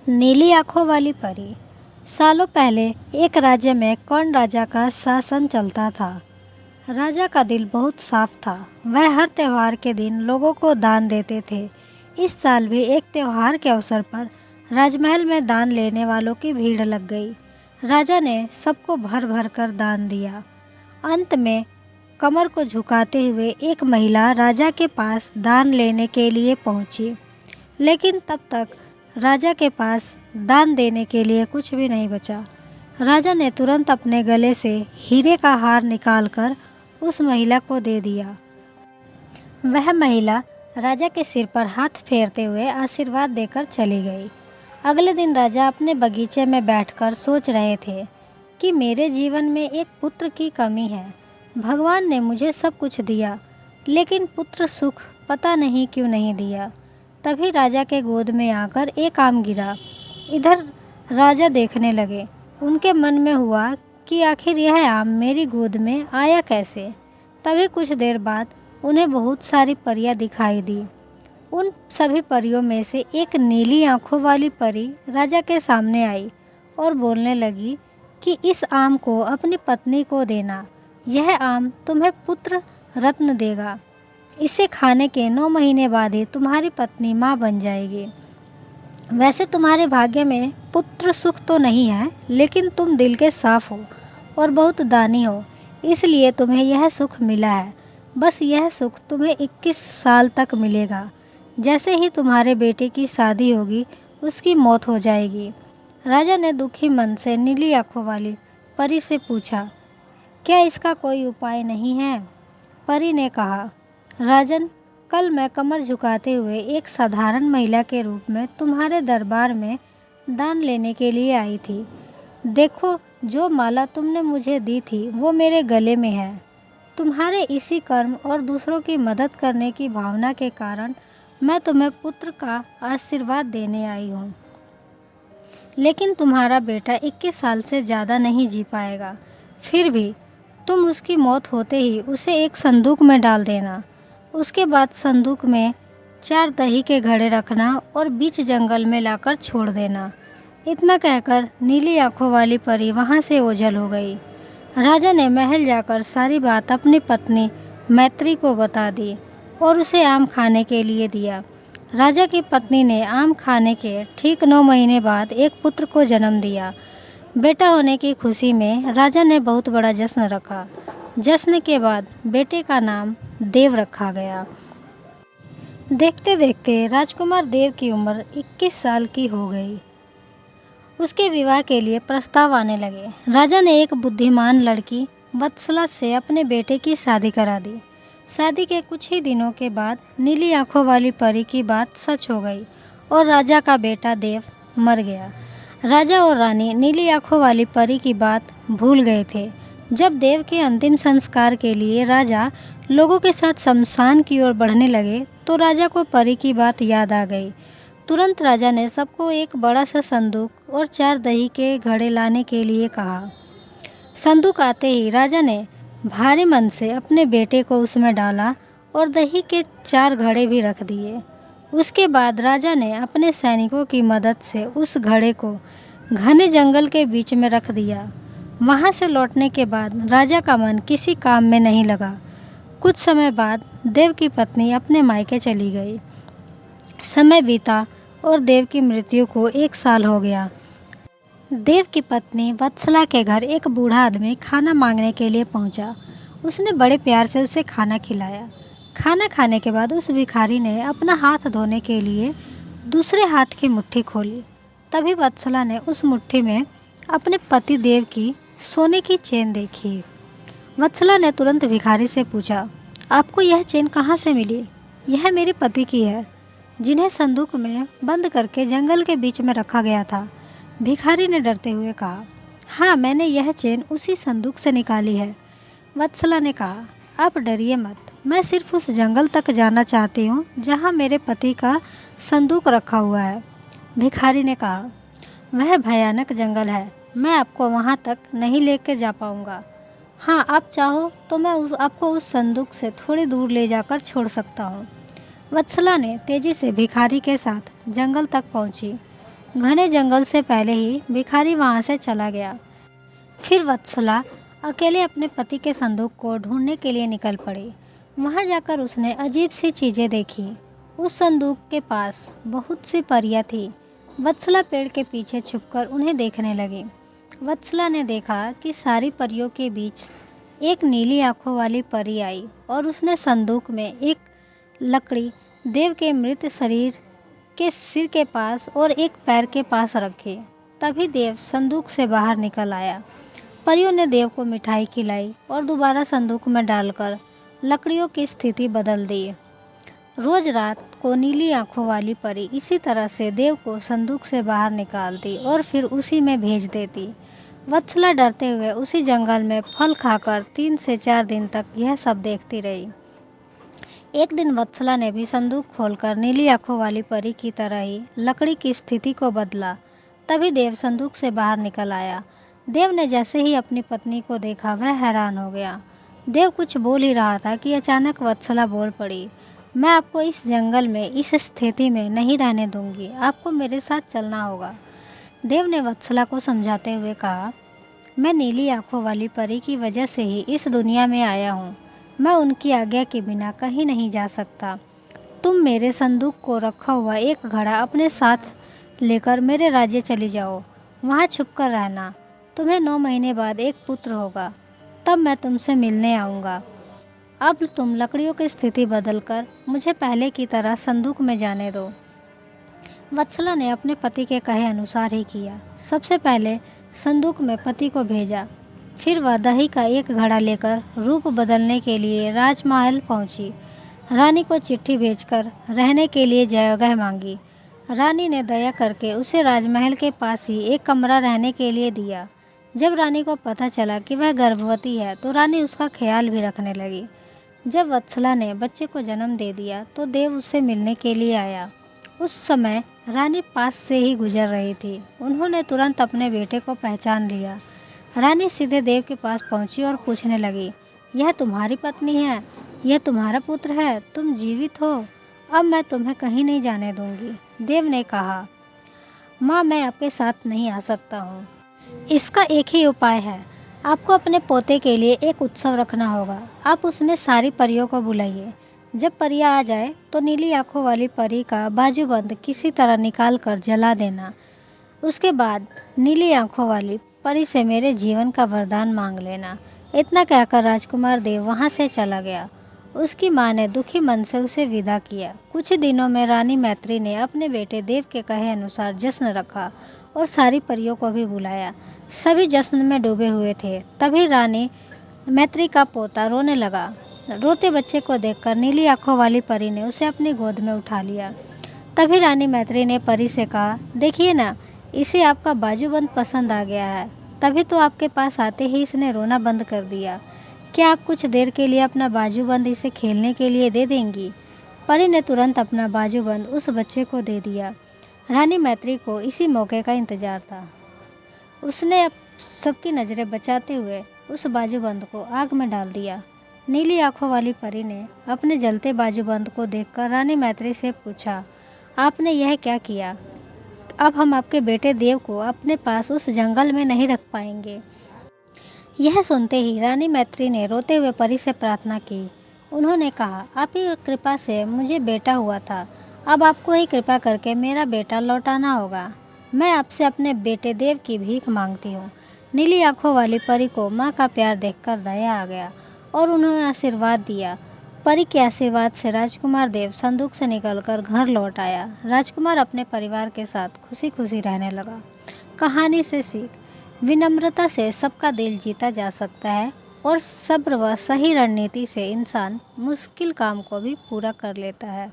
नीली आंखों वाली परी। सालों पहले एक राज्य में कौन राजा का शासन चलता था। राजा का दिल बहुत साफ था। वह हर त्योहार के दिन लोगों को दान देते थे। इस साल भी एक त्योहार के अवसर पर राजमहल में दान लेने वालों की भीड़ लग गई। राजा ने सबको भर भर कर दान दिया। अंत में कमर को झुकाते हुए एक महिला राजा के पास दान लेने के लिए पहुंची। लेकिन तब तक राजा के पास दान देने के लिए कुछ भी नहीं बचा। राजा ने तुरंत अपने गले से हीरे का हार निकालकर उस महिला को दे दिया। वह महिला राजा के सिर पर हाथ फेरते हुए आशीर्वाद देकर चली गई। अगले दिन राजा अपने बगीचे में बैठकर सोच रहे थे कि मेरे जीवन में एक पुत्र की कमी है। भगवान ने मुझे सब कुछ दिया, लेकिन पुत्र सुख पता नहीं क्यों नहीं दिया। तभी राजा के गोद में आकर एक आम गिरा। इधर राजा देखने लगे। उनके मन में हुआ कि आखिर यह आम मेरी गोद में आया कैसे। तभी कुछ देर बाद उन्हें बहुत सारी परियां दिखाई दी। उन सभी परियों में से एक नीली आंखों वाली परी राजा के सामने आई और बोलने लगी कि इस आम को अपनी पत्नी को देना। यह आम तुम्हें पुत्र रत्न देगा। इसे खाने के 9 महीने बाद ही तुम्हारी पत्नी माँ बन जाएगी। वैसे तुम्हारे भाग्य में पुत्र सुख तो नहीं है, लेकिन तुम दिल के साफ हो और बहुत दानी हो, इसलिए तुम्हें यह सुख मिला है। बस यह सुख तुम्हें 21 साल तक मिलेगा। जैसे ही तुम्हारे बेटे की शादी होगी, उसकी मौत हो जाएगी। राजा ने दुखी मन से नीली आंखों वाली परी से पूछा, क्या इसका कोई उपाय नहीं है? परी ने कहा, राजन, कल मैं कमर झुकाते हुए एक साधारण महिला के रूप में तुम्हारे दरबार में दान लेने के लिए आई थी। देखो, जो माला तुमने मुझे दी थी वो मेरे गले में है। तुम्हारे इसी कर्म और दूसरों की मदद करने की भावना के कारण मैं तुम्हें पुत्र का आशीर्वाद देने आई हूँ। लेकिन तुम्हारा बेटा 21 साल से ज़्यादा नहीं जी पाएगा। फिर भी तुम उसकी मौत होते ही उसे एक संदूक में डाल देना। उसके बाद संदूक में 4 दही के घड़े रखना और बीच जंगल में लाकर छोड़ देना। इतना कहकर नीली आंखों वाली परी वहाँ से ओझल हो गई। राजा ने महल जाकर सारी बात अपनी पत्नी मैत्री को बता दी और उसे आम खाने के लिए दिया। राजा की पत्नी ने आम खाने के ठीक 9 महीने बाद एक पुत्र को जन्म दिया। बेटा होने की खुशी में राजा ने बहुत बड़ा जश्न रखा। जश्न के बाद बेटे का नाम देव रखा गया। देखते देखते राजकुमार देव की उम्र 21 साल की हो गई। उसके विवाह के लिए प्रस्ताव आने लगे। राजा ने एक बुद्धिमान लड़की वत्सला से अपने बेटे की शादी करा दी। शादी के कुछ ही दिनों के बाद नीली आंखों वाली परी की बात सच हो गई और राजा का बेटा देव मर गया। राजा और रानी नीली आंखों वाली परी की बात भूल गए थे। जब देव के अंतिम संस्कार के लिए राजा लोगों के साथ शमशान की ओर बढ़ने लगे तो राजा को परी की बात याद आ गई। तुरंत राजा ने सबको एक बड़ा सा संदूक और 4 दही के घड़े लाने के लिए कहा। संदूक आते ही राजा ने भारी मन से अपने बेटे को उसमें डाला और दही के 4 घड़े भी रख दिए। उसके बाद राजा ने अपने सैनिकों की मदद से उस घड़े को घने जंगल के बीच में रख दिया। वहाँ से लौटने के बाद राजा का मन किसी काम में नहीं लगा। कुछ समय बाद देव की पत्नी अपने मायके चली गई। समय बीता और देव की मृत्यु को 1 साल हो गया। देव की पत्नी वत्सला के घर एक बूढ़ा आदमी खाना मांगने के लिए पहुंचा। उसने बड़े प्यार से उसे खाना खिलाया। खाना खाने के बाद उस भिखारी ने अपना हाथ धोने के लिए दूसरे हाथ की मुट्ठी खोली। तभी वत्सला ने उस मुट्ठी में अपने पति देव की सोने की चेन देखी। वत्सला ने तुरंत भिखारी से पूछा, आपको यह चेन कहाँ से मिली? यह मेरे पति की है, जिन्हें संदूक में बंद करके जंगल के बीच में रखा गया था। भिखारी ने डरते हुए कहा, हाँ, मैंने यह चेन उसी संदूक से निकाली है। वत्सला ने कहा, आप डरिए मत, मैं सिर्फ उस जंगल तक जाना चाहती हूँ जहाँ मेरे पति का संदूक रखा हुआ है। भिखारी ने कहा, वह भयानक जंगल है, मैं आपको वहाँ तक नहीं लेकर जा पाऊँगा। हाँ, आप चाहो तो मैं आपको उस संदूक से थोड़ी दूर ले जाकर छोड़ सकता हूँ। वत्सला ने तेज़ी से भिखारी के साथ जंगल तक पहुँची। घने जंगल से पहले ही भिखारी वहाँ से चला गया। फिर वत्सला अकेले अपने पति के संदूक को ढूंढने के लिए निकल पड़ी। वहाँ जाकर उसने अजीब सी चीज़ें देखी। उस संदूक के पास बहुत सी परियां थी। वत्सला पेड़ के पीछे छुपकर उन्हें देखने लगी। वत्सला ने देखा कि सारी परियों के बीच एक नीली आंखों वाली परी आई और उसने संदूक में एक लकड़ी देव के मृत शरीर के सिर के पास और एक पैर के पास रखी। तभी देव संदूक से बाहर निकल आया। परियों ने देव को मिठाई खिलाई और दोबारा संदूक में डालकर लकड़ियों की स्थिति बदल दी। रोज रात को नीली आंखों वाली परी इसी तरह से देव को संदूक से बाहर निकालती और फिर उसी में भेज देती। वत्सला डरते हुए उसी जंगल में फल खाकर 3 से 4 दिन तक यह सब देखती रही। एक दिन वत्सला ने भी संदूक खोलकर नीली आंखों वाली परी की तरह ही लकड़ी की स्थिति को बदला। तभी देव संदूक से बाहर निकल आया। देव ने जैसे ही अपनी पत्नी को देखा वह हैरान हो गया। देव कुछ बोल ही रहा था कि अचानक वत्सला बोल पड़ी, मैं आपको इस जंगल में इस स्थिति में नहीं रहने दूंगी, आपको मेरे साथ चलना होगा। देव ने वत्सला को समझाते हुए कहा, मैं नीली आंखों वाली परी की वजह से ही इस दुनिया में आया हूँ। मैं उनकी आज्ञा के बिना कहीं नहीं जा सकता। तुम मेरे संदूक को रखा हुआ एक घड़ा अपने साथ लेकर मेरे राज्य चली जाओ। वहाँ छुपकर रहना। तुम्हें 9 महीने बाद एक पुत्र होगा, तब मैं तुमसे मिलने आऊँगा। अब तुम लकड़ियों की स्थिति बदलकर मुझे पहले की तरह संदूक में जाने दो। वत्सला ने अपने पति के कहे अनुसार ही किया। सबसे पहले संदूक में पति को भेजा। फिर वह दही का एक घड़ा लेकर रूप बदलने के लिए राजमहल पहुंची। रानी को चिट्ठी भेजकर रहने के लिए जगह मांगी। रानी ने दया करके उसे राजमहल के पास ही एक कमरा रहने के लिए दिया। जब रानी को पता चला कि वह गर्भवती है तो रानी उसका ख्याल भी रखने लगी। जब वत्सला ने बच्चे को जन्म दे दिया तो देव उससे मिलने के लिए आया। उस समय रानी पास से ही गुजर रही थी। उन्होंने तुरंत अपने बेटे को पहचान लिया। रानी सीधे देव के पास पहुंची और पूछने लगी, यह तुम्हारी पत्नी है? यह तुम्हारा पुत्र है? तुम जीवित हो? अब मैं तुम्हें कहीं नहीं जाने दूंगी। देव ने कहा, माँ, मैं आपके साथ नहीं आ सकता हूँ। इसका एक ही उपाय है। आपको अपने पोते के लिए एक उत्सव रखना होगा। आप उसमें सारी परियों को बुलाइए। जब परियां आ जाए तो नीली आंखों वाली परी का बाजूबंद किसी तरह निकाल कर जला देना। उसके बाद नीली आंखों वाली परी से मेरे जीवन का वरदान मांग लेना। इतना कहकर राजकुमार देव वहाँ से चला गया। उसकी माँ ने दुखी मन से उसे विदा किया। कुछ दिनों में रानी मैत्री ने अपने बेटे देव के कहे अनुसार जश्न रखा और सारी परियों को भी बुलाया। सभी जश्न में डूबे हुए थे। तभी रानी मैत्री का पोता रोने लगा। रोते बच्चे को देखकर नीली आंखों वाली परी ने उसे अपनी गोद में उठा लिया। तभी रानी मैत्री ने परी से कहा, देखिए ना, इसे आपका बाजूबंद पसंद आ गया है। तभी तो आपके पास आते ही इसने रोना बंद कर दिया। क्या आप कुछ देर के लिए अपना बाजूबंद इसे खेलने के लिए दे देंगी? परी ने तुरंत अपना बाजूबंद उस बच्चे को दे दिया। रानी मैत्री को इसी मौके का इंतजार था। उसने अब सबकी नज़रें बचाते हुए उस बाजूबंद को आग में डाल दिया। नीली आंखों वाली परी ने अपने जलते बाजूबंद को देखकर रानी मैत्री से पूछा, आपने यह क्या किया? अब हम आपके बेटे देव को अपने पास उस जंगल में नहीं रख पाएंगे। यह सुनते ही रानी मैत्री ने रोते हुए परी से प्रार्थना की। उन्होंने कहा, आप ही कृपा से मुझे बेटा हुआ था। अब आपको ही कृपा करके मेरा बेटा लौटाना होगा। मैं आपसे अपने बेटे देव की भीख मांगती हूँ। नीली आंखों वाली परी को माँ का प्यार देखकर दया आ गया और उन्होंने आशीर्वाद दिया। परी के आशीर्वाद से राजकुमार देव संदूक से निकलकर घर लौट आया। राजकुमार अपने परिवार के साथ खुशी खुशी रहने लगा। कहानी से सीख, विनम्रता से सबका दिल जीता जा सकता है और सब्र व सही रणनीति से इंसान मुश्किल काम को भी पूरा कर लेता है।